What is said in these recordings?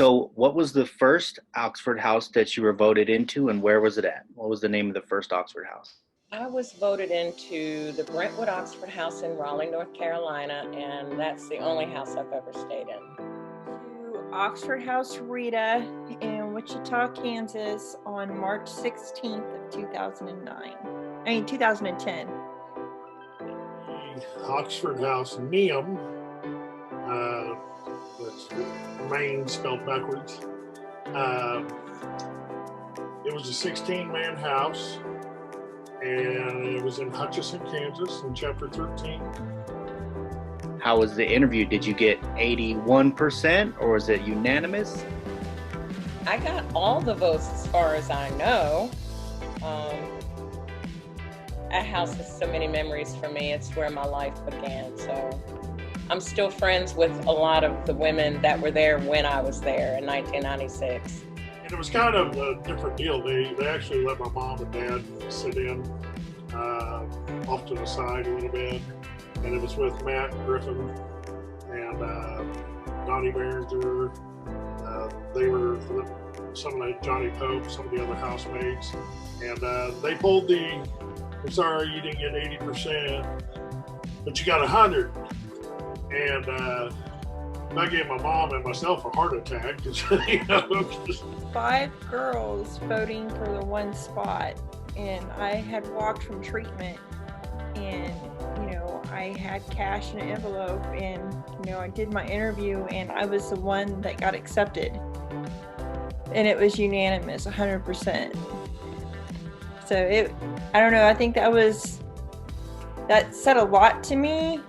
So, what was the first Oxford house that you were voted into, and where was it at? What was the name of the first Oxford house? I was voted into the Brentwood Oxford House in Raleigh, North Carolina, and that's the only house I've ever stayed in. To Oxford House Rita in Wichita, Kansas on March 16th of 2009. 2010. Oxford House Neum, that's Maine spelled backwards. It was a 16-man house, and it was in Hutchinson, Kansas, in Chapter 13. How was the interview? Did you get 81% or was it unanimous? I got all the votes as far as I know. That house has so many memories for me. It's where my life began. So I'm still friends with a lot of the women that were there when I was there in 1996. And it was kind of a different deal. They actually let my mom and dad sit in off to the side a little bit. And it was with Matt Griffin and Donnie Behringer. They were some of Johnny Pope, some of the other housemates. And they pulled I'm sorry you didn't get 80%, but you got 100. And that gave my mom and myself a heart attack. Five girls voting for the one spot, and I had walked from treatment, and I had cash in an envelope, and I did my interview, and I was the one that got accepted, and it was unanimous, 100%. So I don't know, I think that said a lot to me,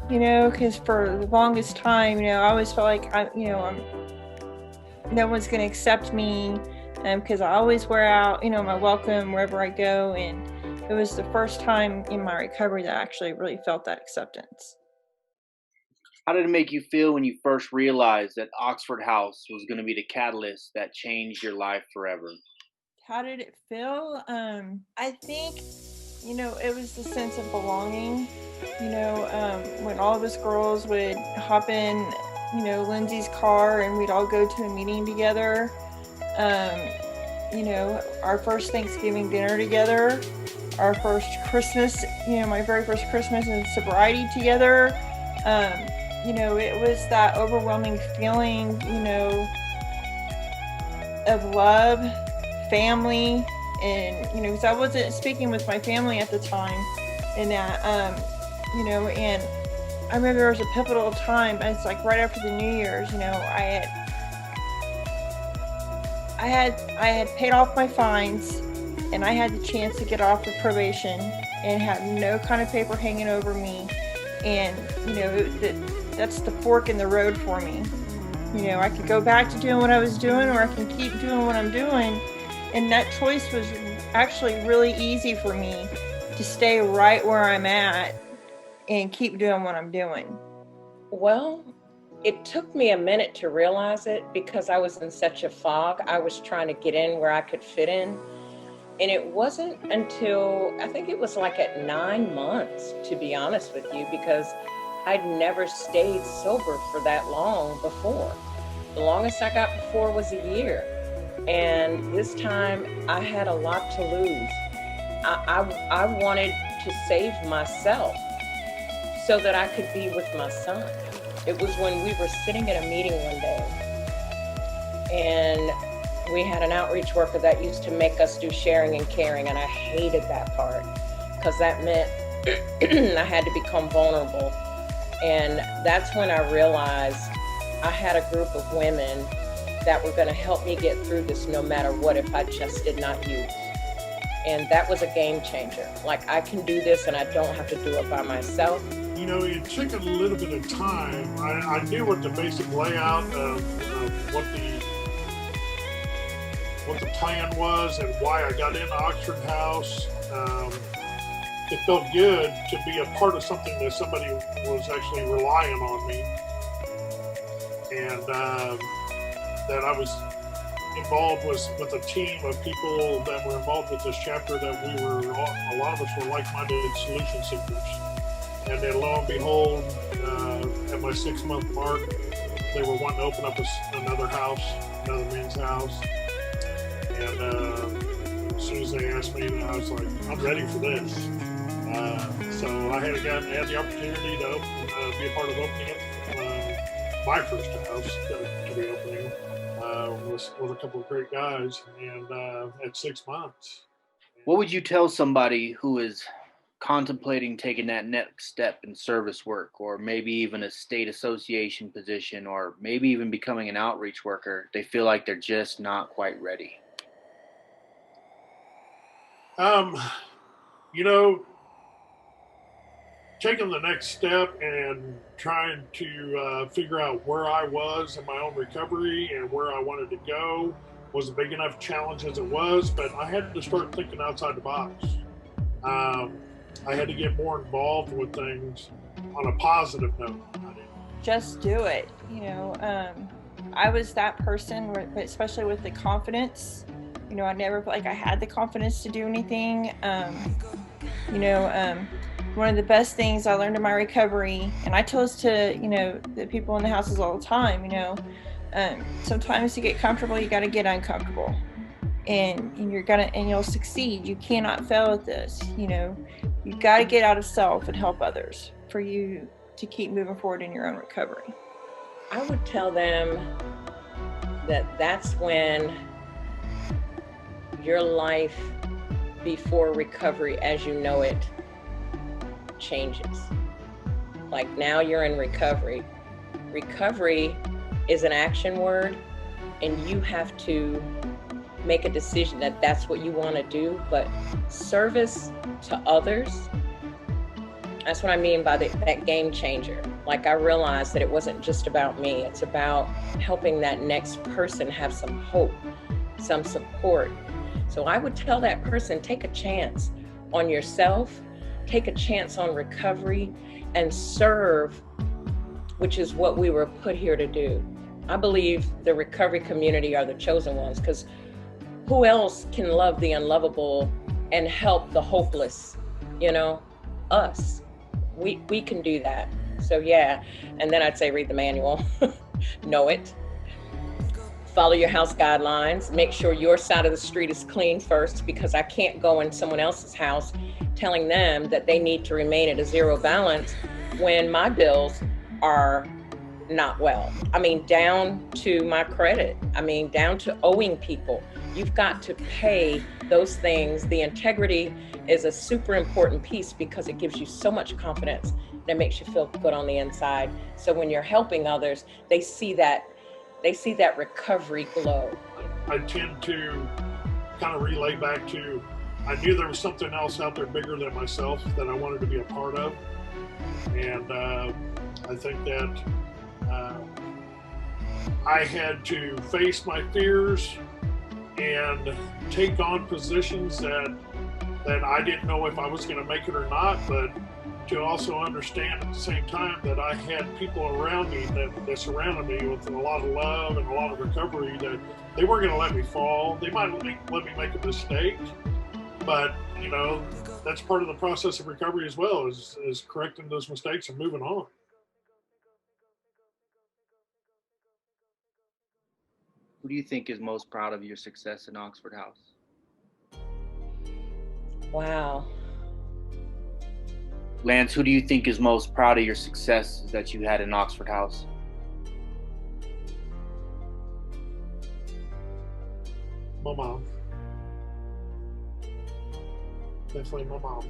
because for the longest time, I always felt like no one's going to accept me, because I always wear out, my welcome wherever I go, and it was the first time in my recovery that I actually really felt that acceptance. How did it make you feel when you first realized that Oxford House was going to be the catalyst that changed your life forever? How did it feel? I think, it was the sense of belonging. When all of us girls would hop in, Lindsay's car, and we'd all go to a meeting together. Our first Thanksgiving dinner together, our first Christmas, my very first Christmas in sobriety together. It was that overwhelming feeling, of love, family, and, because I wasn't speaking with my family at the time, and that, and I remember there was a pivotal time, it's like right after the New Year's, I had paid off my fines, and I had the chance to get off of probation and have no kind of paper hanging over me, and, that's the fork in the road for me. I could go back to doing what I was doing, or I can keep doing what I'm doing, and that choice was actually really easy for me to stay right where I'm at and keep doing what I'm doing. Well, it took me a minute to realize it because I was in such a fog. I was trying to get in where I could fit in. And it wasn't until, I think it was like at 9 months, to be honest with you, because I'd never stayed sober for that long before. The longest I got before was a year. And this time I had a lot to lose. I wanted to save myself so that I could be with my son. It was when we were sitting at a meeting one day, and we had an outreach worker that used to make us do sharing and caring, and I hated that part because that meant I had to become vulnerable. And that's when I realized I had a group of women that were going to help me get through this no matter what if I just did not use. And that was a game changer. Like, I can do this and I don't have to do it by myself. It took a little bit of time. I knew what the basic layout of what the plan was and why I got into Oxford House. It felt good to be a part of something that somebody was actually relying on me. And that I was involved with a team of people that were involved with this chapter, that a lot of us were like-minded solution seekers. And then lo and behold, at my 6-month mark, they were wanting to open up another house, another men's house. And as soon as they asked me, I was like, I'm ready for this. So I had the opportunity to be a part of opening up my first house to be opening with a couple of great guys, and at 6 months. What would you tell somebody who is contemplating taking that next step in service work, or maybe even a state association position, or maybe even becoming an outreach worker? They feel like they're just not quite ready. You know, taking the next step and trying to figure out where I was in my own recovery and where I wanted to go was a big enough challenge as it was, but I had to start thinking outside the box. I had to get more involved with things on a positive note. Just do it. You know, I was that person, especially with the confidence. You know, I never felt like I had the confidence to do anything. One of the best things I learned in my recovery, and I tell this to, the people in the houses all the time, sometimes to get comfortable, you got to get uncomfortable, and you'll succeed. You cannot fail at this. You got to get out of self and help others for you to keep moving forward in your own recovery. I would tell them that that's when your life before recovery as you know it changes. Like, now you're in recovery. Recovery is an action word, and you have to make a decision that that's what you want to do. But service to others, that's what I mean by that game changer. Like, I realized that it wasn't just about me. It's about helping that next person have some hope, some support. So I would tell that person, take a chance on yourself, take a chance on recovery, and serve, which is what we were put here to do. I believe the recovery community are the chosen ones, because who else can love the unlovable and help the hopeless? Us. We can do that. So yeah, and then I'd say read the manual, know it. Follow your house guidelines. Make sure your side of the street is clean first, because I can't go in someone else's house telling them that they need to remain at a zero balance when my bills are not well. I mean, down to my credit. I mean, down to owing people. You've got to pay those things. The integrity is a super important piece, because it gives you so much confidence that makes you feel good on the inside. So when you're helping others, they see that recovery glow. I tend to kind of relay back to, I knew there was something else out there bigger than myself that I wanted to be a part of. And I think that I had to face my fears and take on positions that I didn't know if I was going to make it or not, but to also understand at the same time that I had people around me that surrounded me with a lot of love and a lot of recovery, that they weren't going to let me fall. They might let me make a mistake, but that's part of the process of recovery as well, is correcting those mistakes and moving on. Who do you think is most proud of your success in Oxford House? Wow. Lance, who do you think is most proud of your success that you had in Oxford House? My mom. Definitely my mom.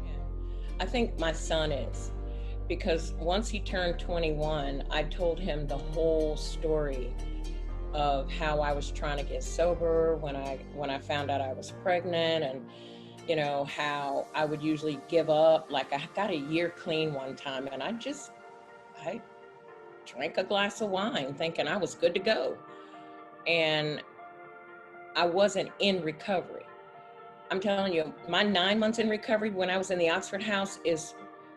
Yeah. I think my son is, because once he turned 21, I told him the whole story of how I was trying to get sober when I found out I was pregnant, and how I would usually give up. Like, I got a year clean one time, and I drank a glass of wine thinking I was good to go. And I wasn't in recovery. I'm telling you, my 9 months in recovery when I was in the Oxford House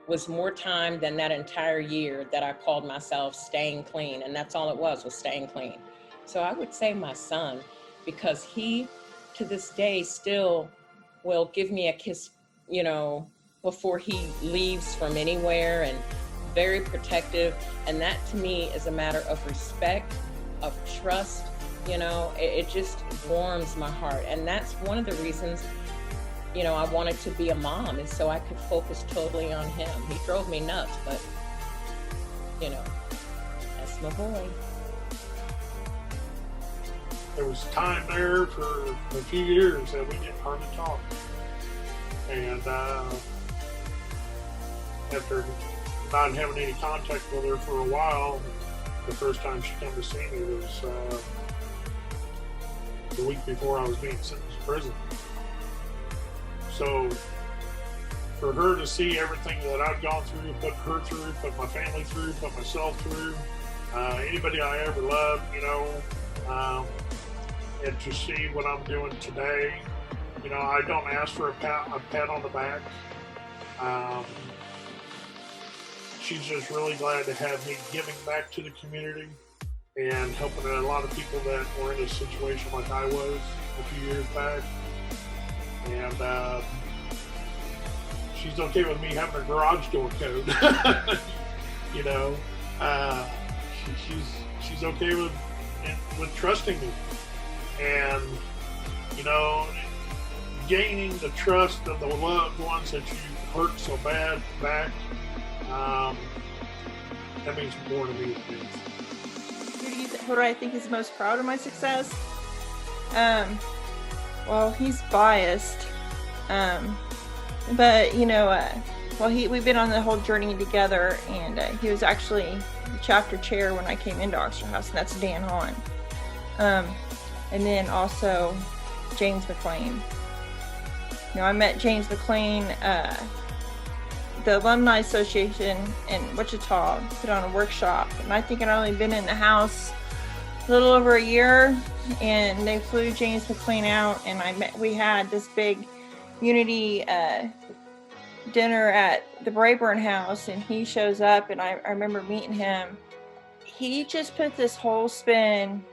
was more time than that entire year that I called myself staying clean. And that's all it was staying clean. So I would say my son, because he, to this day, still will give me a kiss, before he leaves from anywhere. And very protective, and that to me is a matter of respect, of trust. You know, it just warms my heart, and that's one of the reasons, you know, I wanted to be a mom, is so I could focus totally on him. He drove me nuts, but you know, that's my boy. There was time there for a few years that we didn't hardly talk. And after not having any contact with her for a while, the first time she came to see me was the week before I was being sentenced to prison. So for her to see everything that I've gone through, put her through, put my family through, put myself through, anybody I ever loved, you know, and to see what I'm doing today, you know, I don't ask for a pat on the back. She's just really glad to have me giving back to the community and helping a lot of people that were in a situation like I was a few years back. And she's okay with me having a garage door code. You know, she's okay with trusting me. And, you know, gaining the trust of the loved ones that you hurt so bad back, that means more to me than anything. Who do I think is most proud of my success? Well, he's biased, but you know, we've been on the whole journey together, and he was actually the chapter chair when I came into Oxford House, and that's Dan Hahn. And then also James McLean. You know, I met James McLean, the Alumni Association in Wichita put on a workshop, and I think I'd only been in the house a little over a year, and they flew James McLean out, and we had this big unity dinner at the Brayburn House, and he shows up, and I remember meeting him. He just put this whole spin,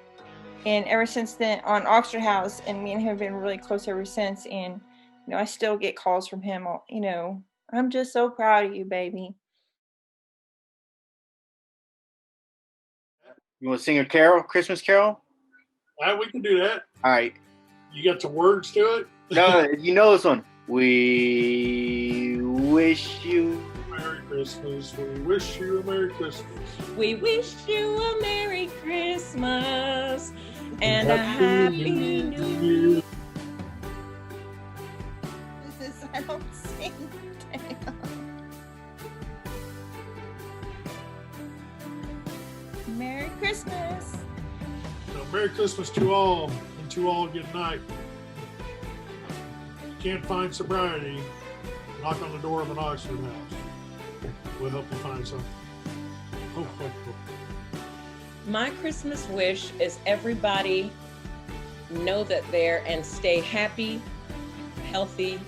and ever since then on Oxford House, and me and him have been really close ever since, and you know, I still get calls from him, you know, I'm just so proud of you, baby. You want to sing a carol, Christmas carol? We can do that. All right. You got the words to it? No, you know this one. We wish you Merry Christmas. We wish you a Merry Christmas. We wish you a Merry Christmas and a Happy New Year. I don't sing. Merry Christmas. So Merry Christmas to all, and to all good night. If you can't find sobriety, knock on the door of an Oxford House. We'll help you find something. Ho, ho, ho. My Christmas wish is everybody know that they're and stay happy, healthy,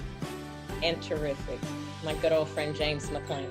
and terrific. My good old friend James McLean.